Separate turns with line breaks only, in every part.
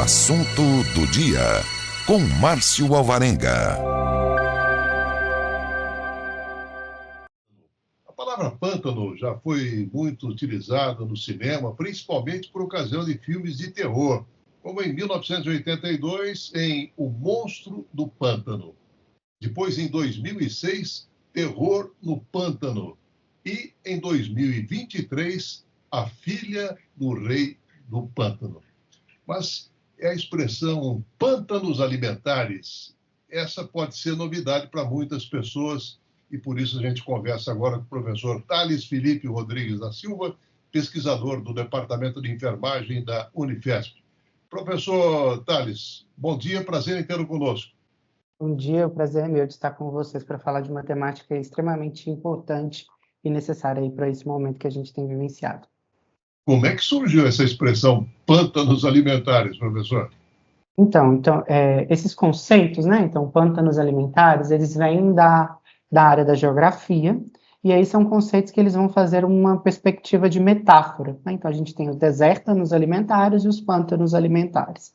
assunto do dia, com Márcio Alvarenga.
A palavra pântano já foi muito utilizada no cinema, principalmente por ocasião de filmes de terror, como em 1982, em O Monstro do Pântano. Depois, em 2006, Terror no Pântano. E, em 2023, A Filha do Rei do Pântano. Mas é a expressão pântanos alimentares. Essa pode ser novidade para muitas pessoas e por isso a gente conversa agora com o professor Thales Felipe Rodrigues da Silva, pesquisador do Departamento de Enfermagem da Unifesp. Professor Thales, bom dia, prazer em tê-lo conosco.
Bom dia, o prazer é meu de estar com vocês para falar de uma temática extremamente importante e necessária para esse momento que a gente tem vivenciado.
Como é que surgiu essa expressão pântanos alimentares, professor?
Então, esses conceitos, né? Então, pântanos alimentares, eles vêm da área da geografia, e aí são conceitos que eles vão fazer uma perspectiva de metáfora, né? Então, a gente tem os desertos alimentares e os pântanos alimentares.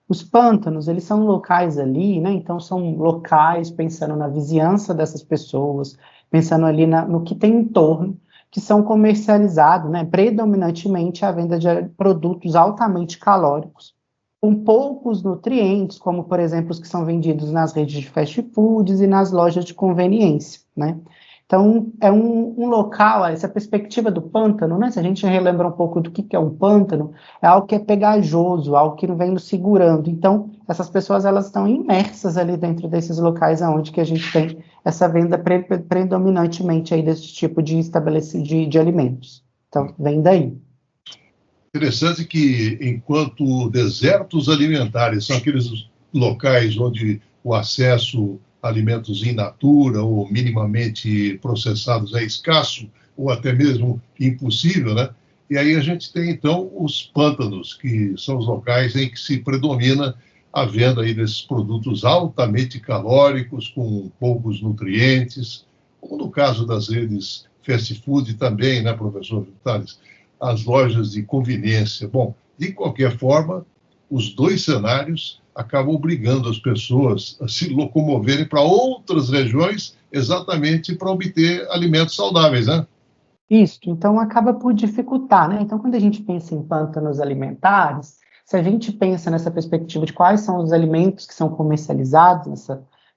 Os pântanos, eles são locais ali, né? Então, são locais pensando na vizinhança dessas pessoas, pensando ali no que tem em torno, que são comercializados, né, predominantemente a venda de produtos altamente calóricos, com poucos nutrientes, como, por exemplo, os que são vendidos nas redes de fast foods e nas lojas de conveniência, né? Então, é um local, essa perspectiva do pântano, né? Se a gente relembra um pouco do que é um pântano, é algo que é pegajoso, algo que não vem nos segurando. Então, essas pessoas, elas estão imersas ali dentro desses locais onde que a gente tem essa venda predominantemente aí desse tipo de de alimentos. Então, vem daí.
Interessante que, enquanto desertos alimentares são aqueles locais onde o acesso a alimentos in natura ou minimamente processados é escasso ou até mesmo impossível, né? E aí a gente tem, então, os pântanos, que são os locais em que se predomina a venda aí desses produtos altamente calóricos, com poucos nutrientes, como no caso das redes fast food também, né, professor Thales? As lojas de conveniência. Bom, de qualquer forma, os dois cenários acabam obrigando as pessoas a se locomoverem para outras regiões exatamente para obter alimentos saudáveis, né?
Isso, então acaba por dificultar, né? Então, quando a gente pensa em pântanos alimentares, se a gente pensa nessa perspectiva de quais são os alimentos que são comercializados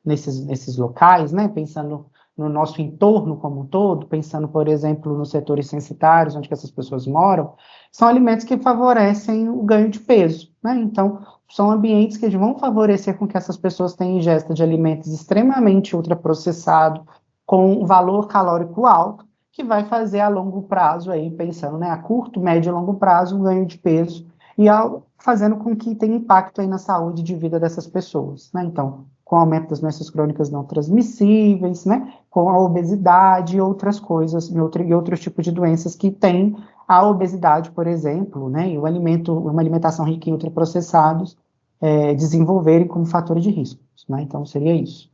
nesses locais, né? Pensando no nosso entorno como um todo, pensando, por exemplo, nos setores censitários, onde que essas pessoas moram, são alimentos que favorecem o ganho de peso, né? Então, são ambientes que vão favorecer com que essas pessoas tenham ingesta de alimentos extremamente ultraprocessados, com um valor calórico alto, que vai fazer a longo prazo, aí, pensando, né, a curto, médio e longo prazo, um ganho de peso, e fazendo com que tenha impacto aí na saúde de vida dessas pessoas, né? Então, com o aumento das doenças crônicas não transmissíveis, né, com a obesidade e outras coisas, e outros tipos de doenças que têm a obesidade, por exemplo, né, e uma alimentação rica em ultraprocessados, desenvolverem como fatores de risco, né? Então, seria isso.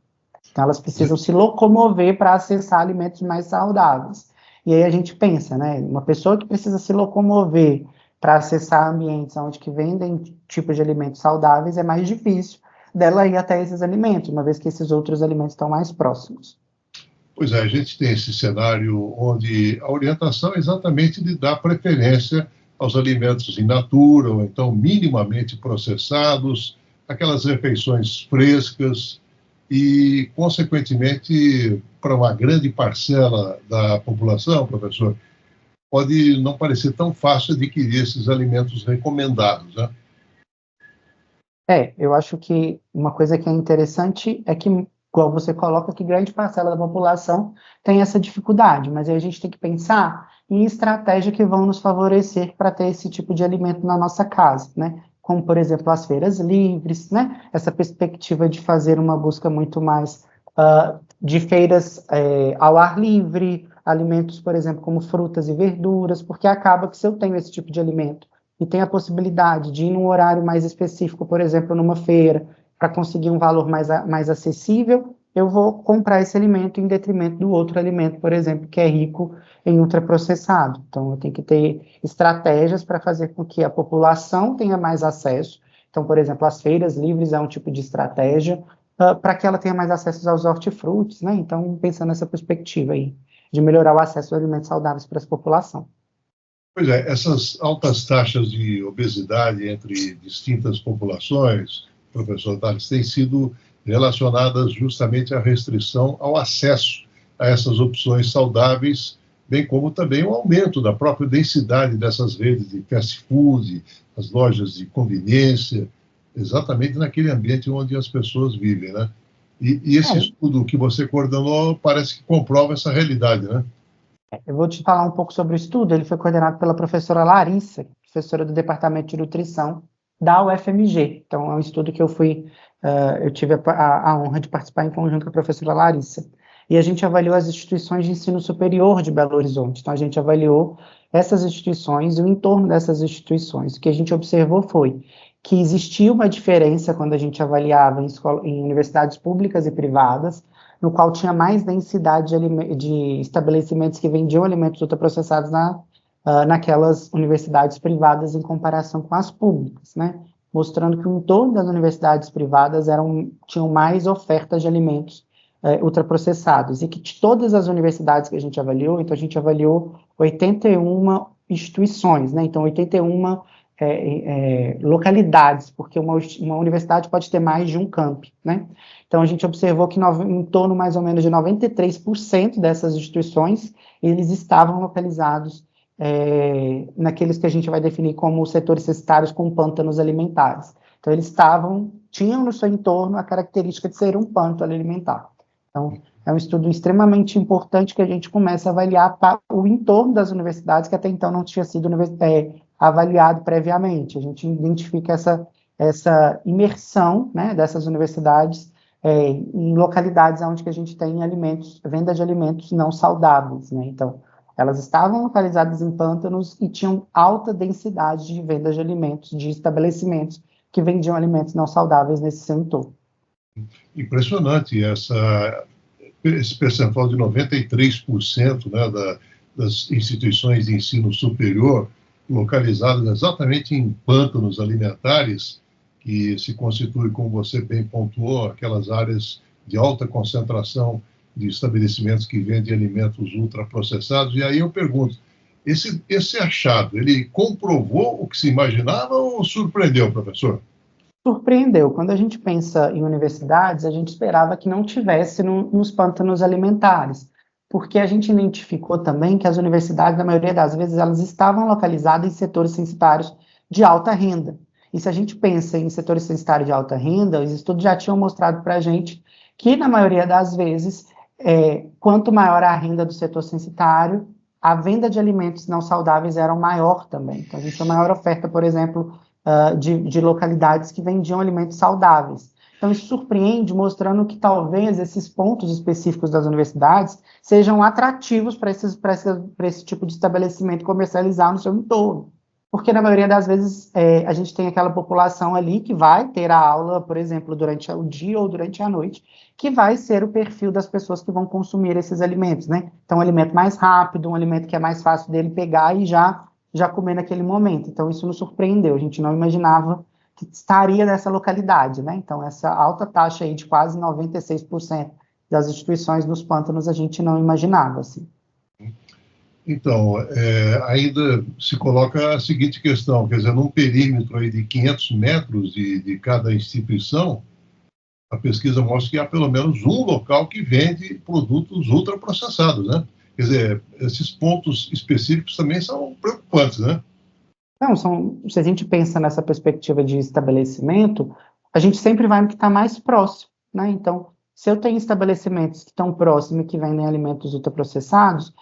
Então, elas precisam se locomover para acessar alimentos mais saudáveis. E aí a gente pensa, né, uma pessoa que precisa se locomover para acessar ambientes onde que vendem tipos de alimentos saudáveis, é mais difícil dela ir até esses alimentos, uma vez que esses outros alimentos estão mais próximos.
Pois é, a gente tem esse cenário onde a orientação é exatamente de dar preferência aos alimentos in natura, ou então minimamente processados, aquelas refeições frescas e, consequentemente, para uma grande parcela da população, professor, pode não parecer tão fácil adquirir esses alimentos recomendados, né?
Eu acho que uma coisa que é interessante é que, igual você coloca, que grande parcela da população tem essa dificuldade, mas aí a gente tem que pensar em estratégias que vão nos favorecer para ter esse tipo de alimento na nossa casa, né? Como, por exemplo, as feiras livres, né? Essa perspectiva de fazer uma busca muito mais de feiras ao ar livre, alimentos, por exemplo, como frutas e verduras, porque acaba que se eu tenho esse tipo de alimento e tenho a possibilidade de ir num horário mais específico, por exemplo, numa feira, para conseguir um valor mais acessível, eu vou comprar esse alimento em detrimento do outro alimento, por exemplo, que é rico em ultraprocessado. Então, eu tenho que ter estratégias para fazer com que a população tenha mais acesso Então, por exemplo, as feiras livres é um tipo de estratégia para que ela tenha mais acesso aos hortifrutis, né? Então, pensando nessa perspectiva aí, de melhorar o acesso a alimentos saudáveis para essa população.
Pois é, essas altas taxas de obesidade entre distintas populações, professor Tales, têm sido relacionadas justamente à restrição ao acesso a essas opções saudáveis, bem como também o aumento da própria densidade dessas redes de fast food, as lojas de conveniência, exatamente naquele ambiente onde as pessoas vivem, né? E esse estudo que você coordenou parece que comprova essa realidade, né?
Eu vou te falar um pouco sobre o estudo. Ele foi coordenado pela professora Larissa, professora do Departamento de Nutrição da UFMG. Então, é um estudo que eu tive a honra de participar em conjunto com a professora Larissa. E a gente avaliou as instituições de ensino superior de Belo Horizonte. Então, a gente avaliou essas instituições e o entorno dessas instituições. O que a gente observou foi que existia uma diferença quando a gente avaliava em universidades públicas e privadas, no qual tinha mais densidade de estabelecimentos que vendiam alimentos ultraprocessados naquelas universidades privadas em comparação com as públicas, né? Mostrando que o entorno das universidades privadas tinham mais ofertas de alimentos ultraprocessados, e que de todas as universidades que a gente avaliou, então a gente avaliou 81 instituições, né? Então 81 localidades, porque uma universidade pode ter mais de um campi, né? Então, a gente observou que em torno mais ou menos de 93% dessas instituições, eles estavam localizados naqueles que a gente vai definir como setores censitários com pântanos alimentares. Então, eles tinham no seu entorno a característica de ser um pântano alimentar. Então, é um estudo extremamente importante que a gente começa a avaliar o entorno das universidades, que até então não tinha sido avaliado previamente. A gente identifica essa imersão, né, dessas universidades em localidades onde que a gente tem venda de alimentos não saudáveis, né? Então, elas estavam localizadas em pântanos e tinham alta densidade de venda de alimentos, de estabelecimentos que vendiam alimentos não saudáveis nesse seu entorno.
Impressionante esse percentual de 93%, né, das instituições de ensino superior localizadas exatamente em pântanos alimentares, que se constitui, como você bem pontuou, aquelas áreas de alta concentração de estabelecimentos que vendem alimentos ultraprocessados. E aí eu pergunto, esse achado, ele comprovou o que se imaginava ou surpreendeu, professor?
Surpreendeu. Quando a gente pensa em universidades, a gente esperava que não tivesse nos pântanos alimentares, porque a gente identificou também que as universidades, na maioria das vezes, elas estavam localizadas em setores censitários de alta renda. E se a gente pensa em setores censitários de alta renda, os estudos já tinham mostrado para a gente que, na maioria das vezes, quanto maior a renda do setor censitário, a venda de alimentos não saudáveis era maior também. Então, a gente tinha maior oferta, por exemplo, de localidades que vendiam alimentos saudáveis. Então, isso surpreende, mostrando que talvez esses pontos específicos das universidades sejam atrativos para esse tipo de estabelecimento comercializar no seu entorno. Porque, na maioria das vezes, a gente tem aquela população ali que vai ter a aula, por exemplo, durante o dia ou durante a noite, que vai ser o perfil das pessoas que vão consumir esses alimentos, né? Então, um alimento mais rápido, um alimento que é mais fácil dele pegar e já comer naquele momento. Então, isso nos surpreendeu. A gente não imaginava que estaria nessa localidade, né? Então, essa alta taxa aí de quase 96% das instituições nos pântanos, a gente não imaginava, assim.
Então, ainda se coloca a seguinte questão, quer dizer, num perímetro aí de 500 metros de cada instituição, a pesquisa mostra que há pelo menos um local que vende produtos ultraprocessados, né? Quer dizer, esses pontos específicos também são preocupantes, né?
Não, se a gente pensa nessa perspectiva de estabelecimento, a gente sempre vai no que está mais próximo, né? Então, se eu tenho estabelecimentos que estão próximos e que vendem alimentos ultraprocessados,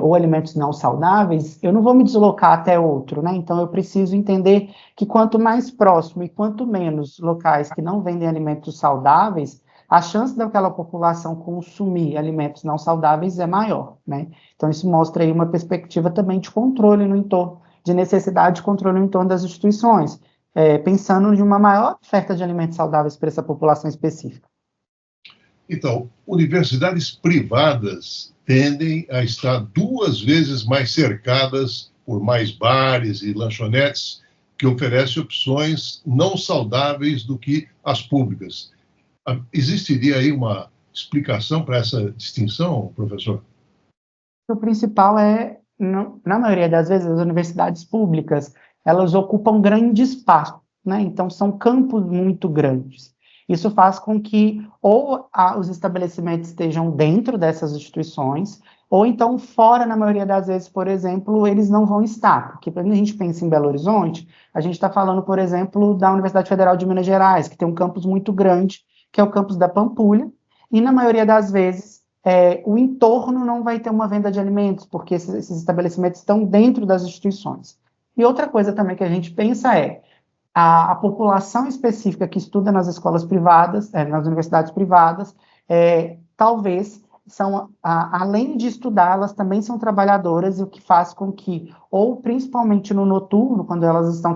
ou alimentos não saudáveis, eu não vou me deslocar até outro, né? Então, eu preciso entender que quanto mais próximo e quanto menos locais que não vendem alimentos saudáveis, a chance daquela população consumir alimentos não saudáveis é maior, né? Então, isso mostra aí uma perspectiva também de controle no entorno, de necessidade de controle no entorno das instituições, pensando em uma maior oferta de alimentos saudáveis para essa população específica.
Então, universidades privadas tendem a estar 2 vezes mais cercadas por mais bares e lanchonetes que oferece opções não saudáveis do que as públicas. Existiria aí uma explicação para essa distinção, professor?
O principal é, na maioria das vezes, as universidades públicas, elas ocupam grande espaço, né? Então, são campos muito grandes. Isso faz com que os estabelecimentos estejam dentro dessas instituições, ou então fora, na maioria das vezes, por exemplo, eles não vão estar. Porque quando a gente pensa em Belo Horizonte, a gente está falando, por exemplo, da Universidade Federal de Minas Gerais, que tem um campus muito grande, que é o campus da Pampulha, e na maioria das vezes, o entorno não vai ter uma venda de alimentos, porque esses estabelecimentos estão dentro das instituições. E outra coisa também que a gente pensa é a população específica que estuda nas escolas privadas, nas universidades privadas, talvez além de estudar, elas também são trabalhadoras, e o que faz com que, ou principalmente no noturno, quando elas estão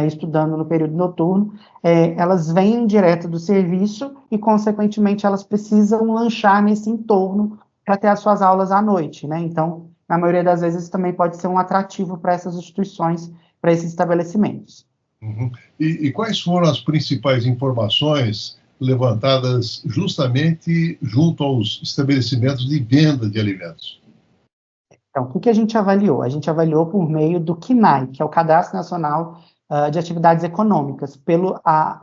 estudando no período noturno, elas vêm direto do serviço e, consequentemente, elas precisam lanchar nesse entorno para ter as suas aulas à noite, né? Então, na maioria das vezes, também pode ser um atrativo para essas instituições, para esses estabelecimentos.
Uhum. E quais foram as principais informações levantadas justamente junto aos estabelecimentos de venda de alimentos?
Então, o que a gente avaliou? A gente avaliou por meio do CNAE, que é o Cadastro Nacional de Atividades Econômicas,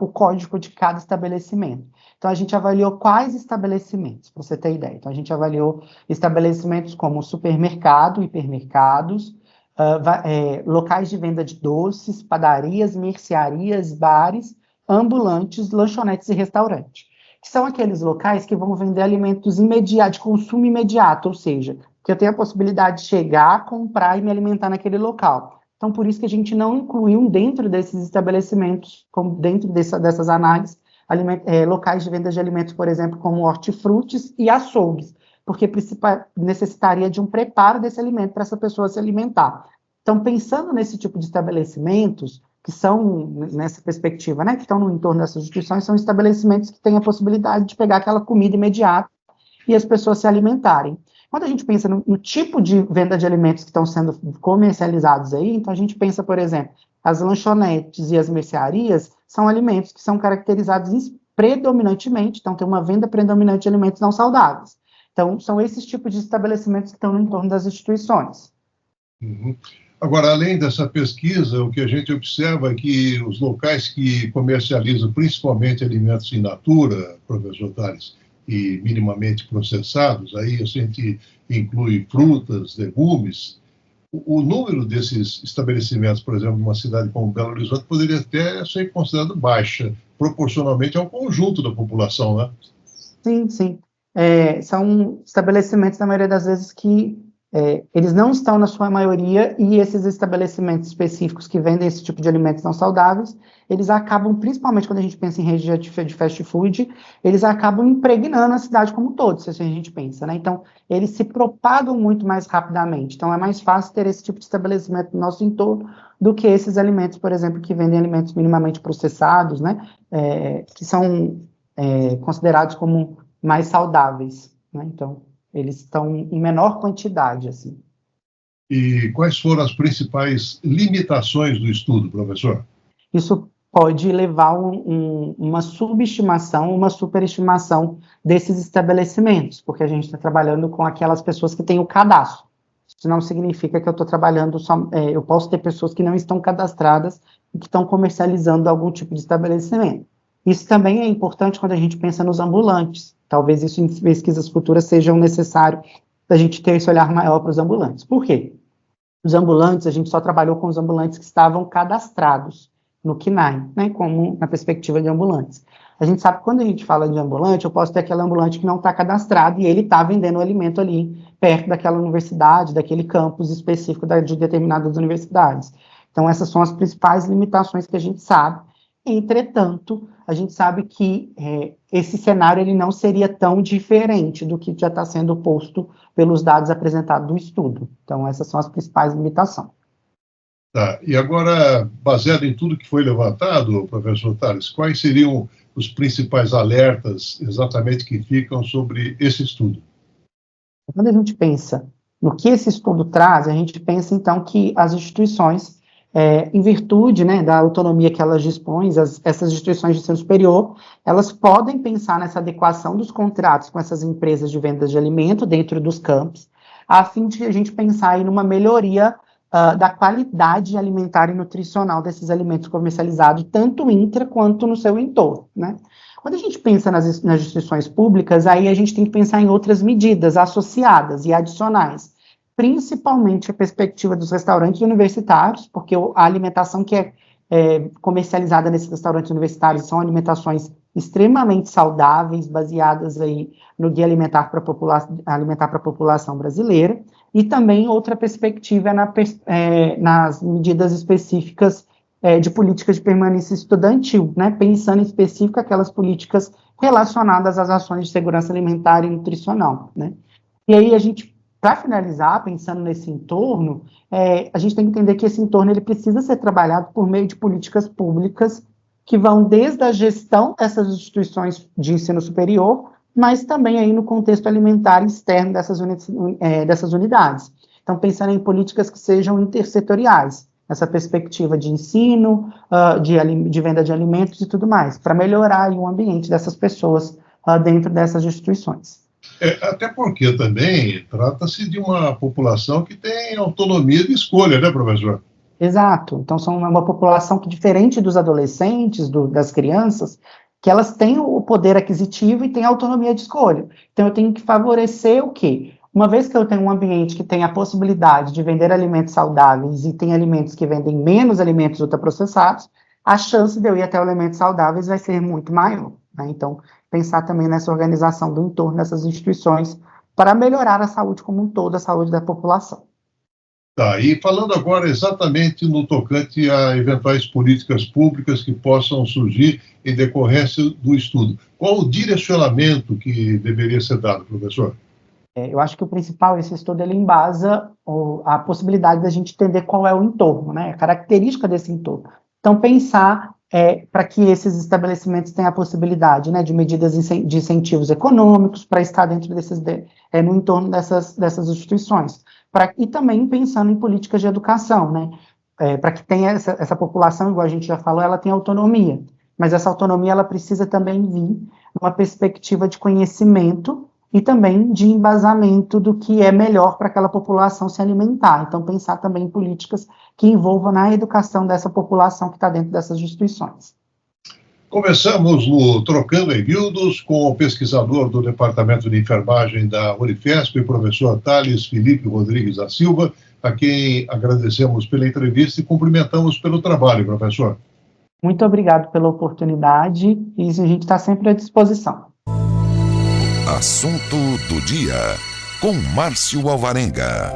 o código de cada estabelecimento. Então, a gente avaliou quais estabelecimentos, para você ter ideia. Então, a gente avaliou estabelecimentos como supermercado, hipermercados, locais de venda de doces, padarias, mercearias, bares, ambulantes, lanchonetes e restaurantes, que são aqueles locais que vão vender alimentos imediatos, de consumo imediato, ou seja, que eu tenho a possibilidade de chegar, comprar e me alimentar naquele local. Então, por isso que a gente não incluiu dentro desses estabelecimentos, dentro dessas análises, locais de venda de alimentos, por exemplo, como hortifrutis e açougues, porque necessitaria de um preparo desse alimento para essa pessoa se alimentar. Então, pensando nesse tipo de estabelecimentos, que são, nessa perspectiva, né, que estão no entorno dessas instituições, são estabelecimentos que têm a possibilidade de pegar aquela comida imediata e as pessoas se alimentarem. Quando a gente pensa no tipo de venda de alimentos que estão sendo comercializados aí, então a gente pensa, por exemplo, as lanchonetes e as mercearias são alimentos que são caracterizados predominantemente, então tem uma venda predominante de alimentos não saudáveis. Então, são esses tipos de estabelecimentos que estão no entorno das instituições.
Uhum. Agora, além dessa pesquisa, o que a gente observa é que os locais que comercializam principalmente alimentos in natura, professor Tales, e minimamente processados, aí a gente inclui frutas, legumes, o número desses estabelecimentos, por exemplo, numa cidade como Belo Horizonte, poderia até ser considerado baixa, proporcionalmente ao conjunto da população, né?
Sim, sim. São estabelecimentos, na maioria das vezes, que eles não estão na sua maioria, e esses estabelecimentos específicos que vendem esse tipo de alimentos não saudáveis, eles acabam, principalmente quando a gente pensa em rede de fast food, eles acabam impregnando a cidade como um todo, se a gente pensa, né? Então, eles se propagam muito mais rapidamente. Então, é mais fácil ter esse tipo de estabelecimento no nosso entorno do que esses alimentos, por exemplo, que vendem alimentos minimamente processados, né? Que são considerados como mais saudáveis, né? Então, eles estão em menor quantidade, assim.
E quais foram as principais limitações do estudo, professor?
Isso pode levar uma subestimação, uma superestimação desses estabelecimentos, porque a gente está trabalhando com aquelas pessoas que têm o cadastro. Isso não significa que eu estou trabalhando eu posso ter pessoas que não estão cadastradas e que estão comercializando algum tipo de estabelecimento. Isso também é importante quando a gente pensa nos ambulantes. Talvez isso em pesquisas futuras seja necessário a gente ter esse olhar maior para os ambulantes. Por quê? Os ambulantes, a gente só trabalhou com os ambulantes que estavam cadastrados no CNAE, né, como na perspectiva de ambulantes. A gente sabe que quando a gente fala de ambulante, eu posso ter aquele ambulante que não está cadastrado e ele está vendendo o alimento ali perto daquela universidade, daquele campus específico de determinadas universidades. Então, essas são as principais limitações que a gente sabe. Entretanto, a gente sabe que esse cenário ele não seria tão diferente do que já está sendo posto pelos dados apresentados do estudo. Então, essas são as principais limitações.
Tá. E agora, baseado em tudo que foi levantado, professor Tales, quais seriam os principais alertas exatamente que ficam sobre esse estudo?
Quando a gente pensa no que esse estudo traz, a gente pensa, então, que as instituições em virtude, né, da autonomia que elas dispõem, essas instituições de ensino superior, elas podem pensar nessa adequação dos contratos com essas empresas de vendas de alimento dentro dos campos, a fim de a gente pensar aí numa melhoria da qualidade alimentar e nutricional desses alimentos comercializados, tanto intra quanto no seu entorno, né? Quando a gente pensa nas instituições públicas, aí a gente tem que pensar em outras medidas associadas e adicionais, principalmente a perspectiva dos restaurantes universitários, porque a alimentação que é comercializada nesses restaurantes universitários são alimentações extremamente saudáveis, baseadas aí no Guia Alimentar para a População Brasileira, e também outra perspectiva nas medidas específicas de políticas de permanência estudantil, né, pensando em específico aquelas políticas relacionadas às ações de segurança alimentar e nutricional, né. E aí a gente, para finalizar, pensando nesse entorno, a gente tem que entender que esse entorno ele precisa ser trabalhado por meio de políticas públicas que vão desde a gestão dessas instituições de ensino superior, mas também aí no contexto alimentar externo dessas unidades. Então, pensando em políticas que sejam intersetoriais, essa perspectiva de ensino, de venda de alimentos e tudo mais, para melhorar aí o ambiente dessas pessoas dentro dessas instituições.
Até porque também trata-se de uma população que tem autonomia de escolha, né, professor?
Exato. Então, são uma população que, diferente dos adolescentes, das crianças, que elas têm o poder aquisitivo e têm autonomia de escolha. Então, eu tenho que favorecer o quê? Uma vez que eu tenho um ambiente que tem a possibilidade de vender alimentos saudáveis e tem alimentos que vendem menos alimentos ultraprocessados, a chance de eu ir até alimentos saudáveis vai ser muito maior, né? Então, pensar também nessa organização do entorno dessas instituições para melhorar a saúde como um todo, a saúde da população.
Tá, e falando agora exatamente no tocante a eventuais políticas públicas que possam surgir em decorrência do estudo, qual o direcionamento que deveria ser dado, professor?
Eu acho que o principal, esse estudo, ele embasa a possibilidade da gente entender qual é o entorno, né, a característica desse entorno. Então, pensar para que esses estabelecimentos tenham a possibilidade, né, de medidas de incentivos econômicos para estar dentro no entorno dessas instituições. E também pensando em políticas de educação, né, para que tenha essa população, igual a gente já falou, ela tem autonomia, mas essa autonomia ela precisa também vir numa perspectiva de conhecimento e também de embasamento do que é melhor para aquela população se alimentar. Então, pensar também em políticas que envolvam na educação dessa população que está dentro dessas instituições.
Começamos no Trocando em Miúdos com o pesquisador do Departamento de Enfermagem da Unifesp, o professor Thales Felipe Rodrigues da Silva, a quem agradecemos pela entrevista e cumprimentamos pelo trabalho, professor.
Muito obrigado pela oportunidade e a gente está sempre à disposição.
Assunto do dia, com Márcio Alvarenga.